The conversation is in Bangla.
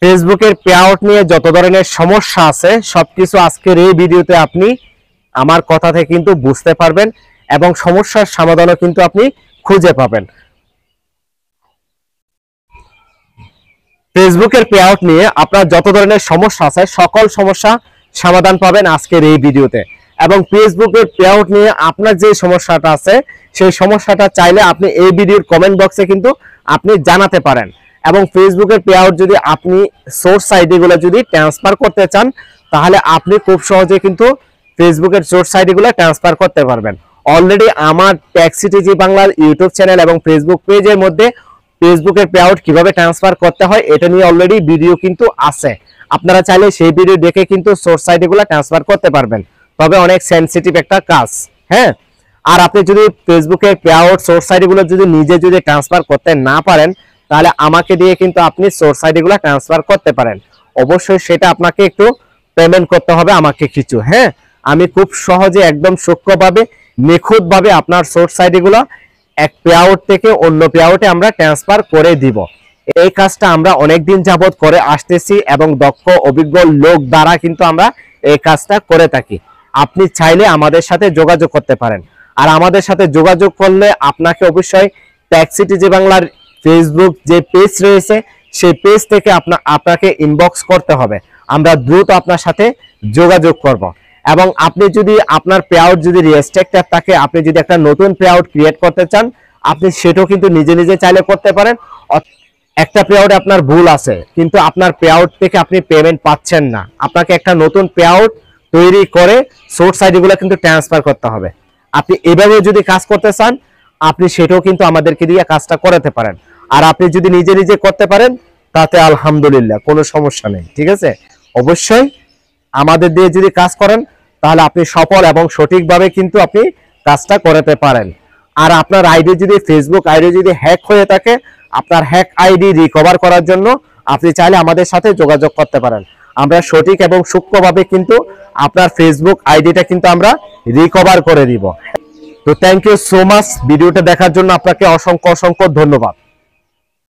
ফেসবুকের পে আউট নিয়ে যত ধরনের সমস্যা আছে সবকিছু আজকের এই ভিডিওতে আপনি আমার কথা থেকে কিন্তু বুঝতে পারবেন এবং সমস্যার সমাধানও কিন্তু আপনি খুঁজে পাবেন। ফেসবুকের পে আউট নিয়ে আপনার যত ধরনের সমস্যা আছে সকল সমস্যা সমাধান পাবেন আজকের এই ভিডিওতে। এবং ফেসবুকের পে আউট নিয়ে আপনার যে সমস্যাটা আছে সেই সমস্যাটা চাইলে আপনি এই ভিডিওর কমেন্ট বক্সে কিন্তু আপনি জানাতে পারেন। এবং ফেসবুকের পে আউট যদি আপনি সোর্স আইডি গুলো যদি ট্রান্সফার করতে চান তাহলে আপনি খুব সহজে কিন্তু ফেসবুকের সোর্স আইডি গুলো ট্রান্সফার করতে পারবেন। অলরেডি আমার টেকসিটিজি বাংলার ইউটিউব চ্যানেল এবং ফেসবুক পেজের মধ্যে ফেসবুকের পে আউট কিভাবে ট্রান্সফার করতে হয় এটা নিয়ে অলরেডি ভিডিও কিন্তু আছে। আপনারা চাইলে সেই ভিডিও দেখে কিন্তু সোর্স আইডি গুলো ট্রান্সফার করতে পারবেন, তবে অনেক সেনসিটিভ একটা কাজ। হ্যাঁ, আর আপনি যদি ফেসবুকের পে আউট সোর্স আইডি গুলো যদি নিজে যদি ট্রান্সফার করতে না পারেন তাহলে আমাকে দিয়ে কিন্তু আপনি সোর্স আইডি গুলো ট্রান্সফার করতে পারেন। অবশ্যই সেটা আপনাকে একটু পেমেন্ট করতে হবে আমাকে কিছু। হ্যাঁ, আমি খুব সহজে একদম সূক্ষ্মভাবে নিখুঁতভাবে আপনার সোর্স আইডি গুলো এক পে আউট থেকে অন্য পে আউটে আমরা ট্রান্সফার করে দিব। এই কাজটা আমরা অনেকদিন যাবত করে আসতেছি এবং দক্ষ অভিজ্ঞ লোক দ্বারা কিন্তু আমরা এই কাজটা করে থাকি। আপনি চাইলে আমাদের সাথে যোগাযোগ করতে পারেন। আর আমাদের সাথে যোগাযোগ করলে আপনাকে অবশ্যই টেকসিটিজি বাংলার ফেসবুক যে পেজ রয়েছে সেই পেজ থেকে আপনাকে ইনবক্স করতে হবে। আমরা দ্রুত আপনার সাথে যোগাযোগ করব। এবং আপনি যদি আপনার পে আউট যদি রেস্ট্রিক্টেড থাকে, আপনি যদি একটা নতুন পে আউট ক্রিয়েট করতে চান আপনি সেটাও কিন্তু নিজে নিজে চাইলে করতে পারেন। একটা পে আউট আপনার ভুল আছে কিন্তু আপনার পে আউট থেকে আপনি পেমেন্ট পাচ্ছেন না, আপনাকে একটা নতুন পে আউট তৈরি করে সোর্স আইডি গুলো কিন্তু ট্রান্সফার করতে হবে। আপনি এভাবে যদি কাজ করতে চান আপনি সেটাও কিন্তু আমাদেরকে দিয়ে কাজটা করাতে পারেন। আর আপনি যদি নিজে নিজে করতে পারেন তাতে আলহামদুলিল্লাহ, কোনো সমস্যা নেই। ঠিক আছে, অবশ্যই আমাদের দিয়ে যদি কাজ করেন তাহলে আপনি সফল এবং সঠিকভাবে কিন্তু আপনি কাজটা করাতে পারেন। আর আপনার আইডি যদি ফেসবুক আইডি যদি হ্যাক হয়ে থাকে, আপনার হ্যাক আইডি রিকভার করার জন্য আপনি চাইলে আমাদের সাথে যোগাযোগ করতে পারেন। আমরা সঠিক এবং সূক্ষ্মভাবে কিন্তু আপনার ফেসবুক আইডিটা কিন্তু আমরা রিকভার করে দিব। তো থ্যাংক ইউ সো মাচ ভিডিওটা দেখার জন্য আপনাকে অসংখ্য অসংখ্য ধন্যবাদ।